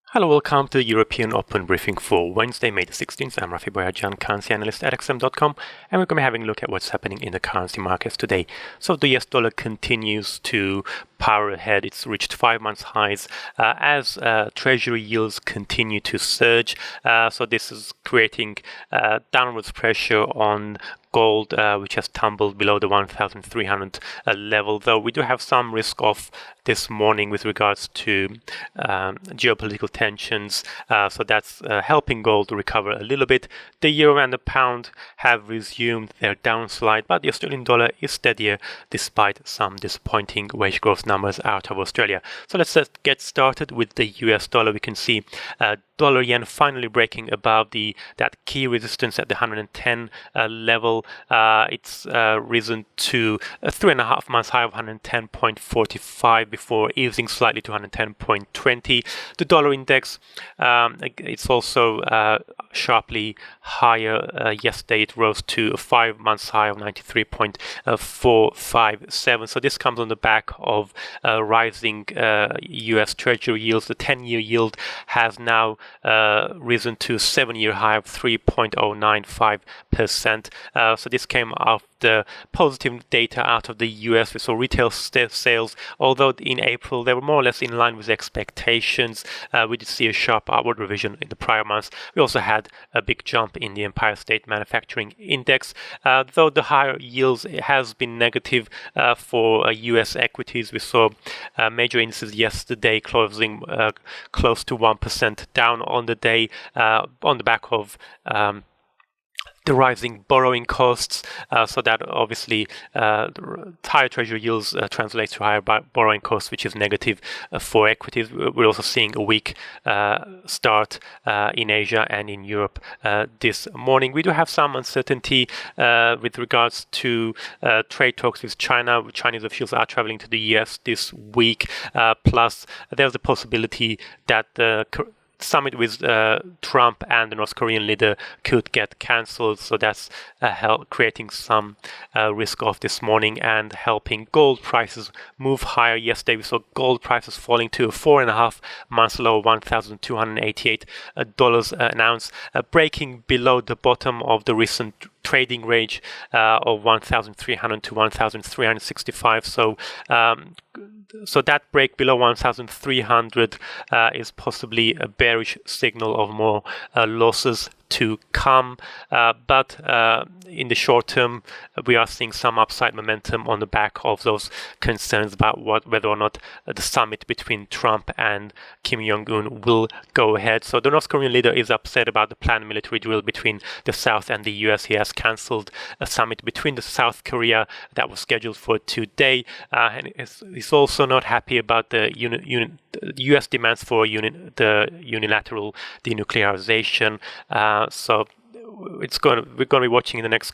Hello, welcome to the European Open Briefing for Wednesday, May the 16th. I'm Rafi Boyajan, currency analyst at XM.com, and we're going to be having a look at what's happening in the currency markets today. So the US dollar continues to power ahead. It's reached 5 months highs as treasury yields continue to surge. So this is creating downwards pressure on gold, which has tumbled below the 1,300 level, though we do have some risk off this morning with regards to geopolitical tensions, so that's helping gold to recover a little bit. The euro and the pound have resumed their downslide, but the Australian dollar is steadier despite some disappointing wage growth numbers out of Australia. So let's just get started with the US dollar. We can see dollar yen finally breaking above that key resistance at the 110 level. It's risen to a 3.5 months high of 110.45 before easing slightly to 110.20. The dollar index, it's also sharply higher. Yesterday it rose to a 5 months high of 93.457. So this comes on the back of rising US Treasury yields. The 10-year yield has now risen to a 7-year high of 3.095%. So this came after positive data out of the US. We saw retail sales, although in April they were more or less in line with expectations. We did see a sharp upward revision in the prior months. We also had a big jump in the Empire State Manufacturing Index, though the higher yields has been negative for US equities. We saw major indices yesterday closing close to 1% down on the day, on the back of the rising borrowing costs, so that obviously higher treasury yields translates to higher borrowing costs, which is negative for equities. We're also seeing a weak start in Asia and in Europe this morning. We do have some uncertainty with regards to trade talks with China. Chinese officials are traveling to the US this week, plus there's the possibility that the summit with Trump and the North Korean leader could get cancelled, so that's creating some risk off this morning and helping gold prices move higher. Yesterday we saw gold prices falling to a 4.5 months low, $1,288 an ounce, breaking below the bottom of the recent trading range of 1,300 to 1,365. So that break below 1,300 is possibly a bearish signal of more losses to come, but in the short term we are seeing some upside momentum on the back of those concerns about whether or not the summit between Trump and Kim Jong-un will go ahead. So the North Korean leader is upset about the planned military drill between the South and the US. He has cancelled a summit between the South Korea that was scheduled for today, and he's also not happy about the US demands for the unilateral denuclearization. So we're going to be watching in the next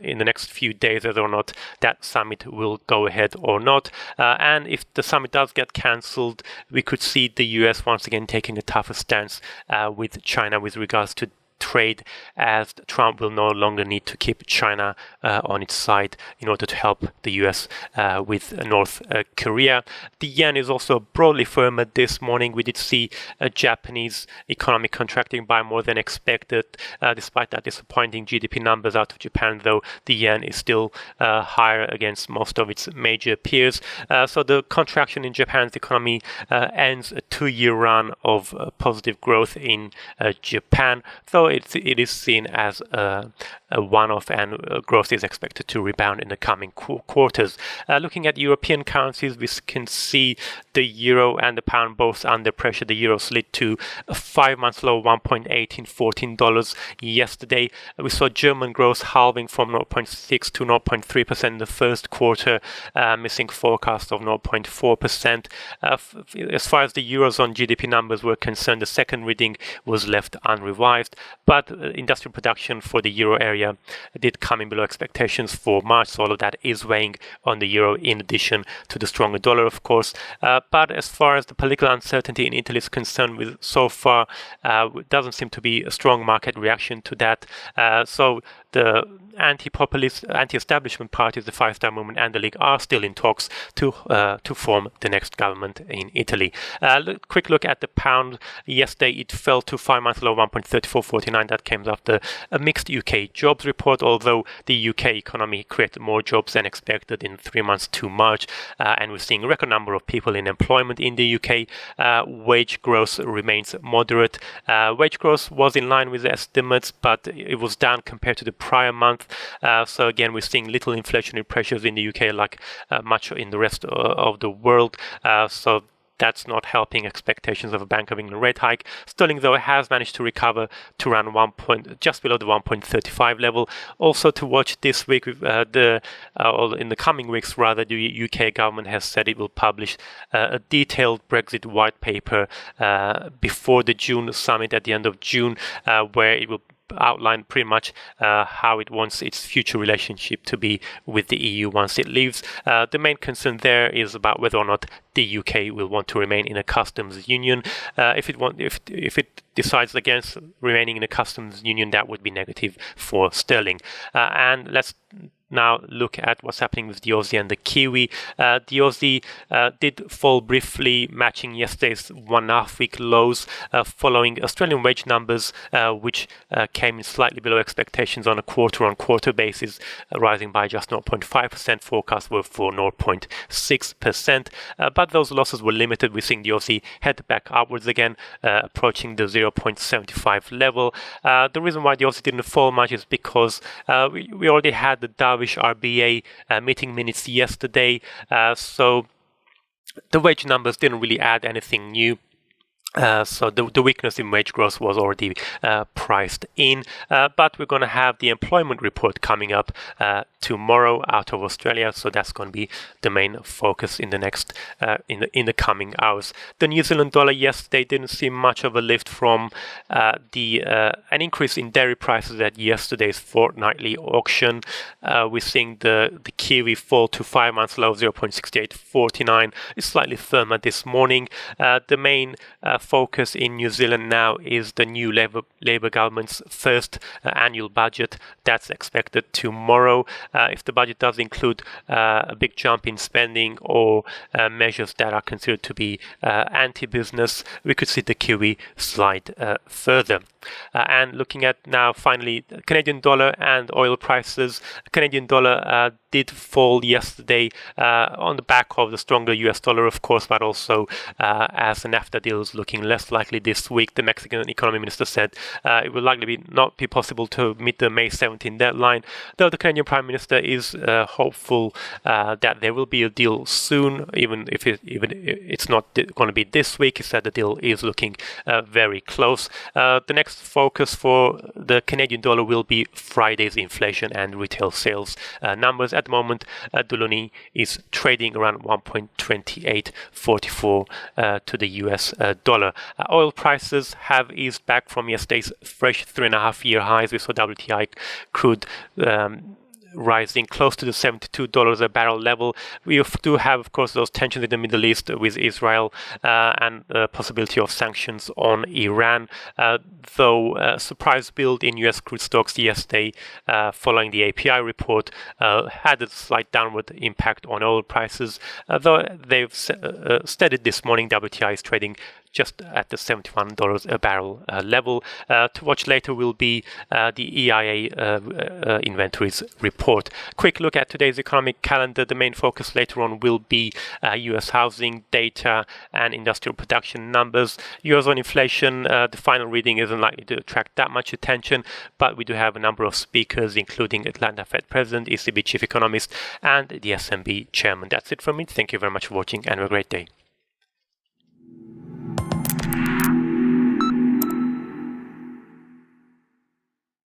in the next few days whether or not that summit will go ahead or not. And if the summit does get cancelled, we could see the US once again taking a tougher stance with China with regards to trade, as Trump will no longer need to keep China on its side in order to help the US with North Korea. The yen is also broadly firmer this morning. We did see a Japanese economy contracting by more than expected. Despite that disappointing GDP numbers out of Japan, though, the yen is still higher against most of its major peers. So the contraction in Japan's economy ends a 2-year run of positive growth in Japan, though it is seen as a one-off, and growth is expected to rebound in the coming quarters. Looking at European currencies, we can see the euro and the pound both under pressure. The euro slid to a 5 months low, $1.1814 yesterday. We saw German growth halving from 0.6 to 0.3% in the first quarter, missing forecast of 0.4%. As far as the Eurozone GDP numbers were concerned, the second reading was left unrevised, but industrial production for the euro area did come in below expectations for March, so all of that is weighing on the euro in addition to the stronger dollar, of course. But as far as the political uncertainty in Italy is concerned, with so far it doesn't seem to be a strong market reaction to that. So the anti-populist, anti-establishment parties, the Five Star Movement and the League, are still in talks to form the next government in Italy. Quick look at the pound. Yesterday it fell to 5-month low 1.3449. That came after a mixed UK jobs report, although the UK economy created more jobs than expected in 3 months to March, and we're seeing a record number of people in employment in the UK. Wage growth remains moderate. Wage growth was in line with the estimates, but it was down compared to the prior month. So again, we're seeing little inflationary pressures in the UK, like much in the rest of the world. So that's not helping expectations of a Bank of England rate hike. Sterling, though, has managed to recover to around just below the 1.35 level. Also to watch this week, or in the coming weeks rather, the UK government has said it will publish a detailed Brexit white paper before the June summit at the end of June, where it will outline pretty much how it wants its future relationship to be with the EU once it leaves. The main concern there is about whether or not the UK will want to remain in a customs union. If it decides against remaining in a customs union, that would be negative for sterling. And let's now look at what's happening with the Aussie and the Kiwi. The Aussie did fall briefly, matching yesterday's 1.5 week lows following Australian wage numbers, which came in slightly below expectations on a quarter-on-quarter basis, rising by just 0.5%. Forecasts were for 0.6%, but those losses were limited. We're seeing the Aussie head back upwards again, approaching the 0.75 level. The reason why the Aussie didn't fall much is because we already had the RBA meeting minutes yesterday, so the wage numbers didn't really add anything new. So the weakness in wage growth was already priced in, but we're going to have the employment report coming up tomorrow out of Australia, so that's going to be the main focus in the next in the coming hours. The New Zealand dollar yesterday didn't see much of a lift from an increase in dairy prices at yesterday's fortnightly auction. We're seeing the Kiwi fall to 5 months low 0.6849. It's slightly firmer this morning. The main focus in New Zealand now is the new Labour government's first annual budget. That's expected tomorrow. If the budget does include a big jump in spending or measures that are considered to be anti-business, we could see the Kiwi slide further. And looking at now finally Canadian dollar and oil prices. Canadian dollar did fall yesterday on the back of the stronger US dollar, of course, but also as the NAFTA deal is looking less likely this week. The Mexican economy minister said it will likely not be possible to meet the May 17 deadline, though the Canadian Prime Minister is hopeful that there will be a deal soon, even if it's not going to be this week. He said the deal is looking very close. The next focus for the Canadian dollar will be Friday's inflation and retail sales numbers. At the moment, the Loonie is trading around 1.2844 to the US dollar. Oil prices have eased back from yesterday's fresh 3.5-year highs. We saw WTI crude rising close to the $72 a barrel level. We do have, of course, those tensions in the Middle East with Israel and the possibility of sanctions on Iran. Though surprise build in US crude stocks yesterday following the API report had a slight downward impact on oil prices. Though they've steadied this morning, WTI is trading just at the $71 a barrel level. To watch later will be the EIA inventories report. Quick look at today's economic calendar. The main focus later on will be US housing data and industrial production numbers. Eurozone inflation, the final reading isn't likely to attract that much attention, but we do have a number of speakers, including Atlanta Fed President, ECB Chief Economist, and the SMB Chairman. That's it from me. Thank you very much for watching, and have a great day.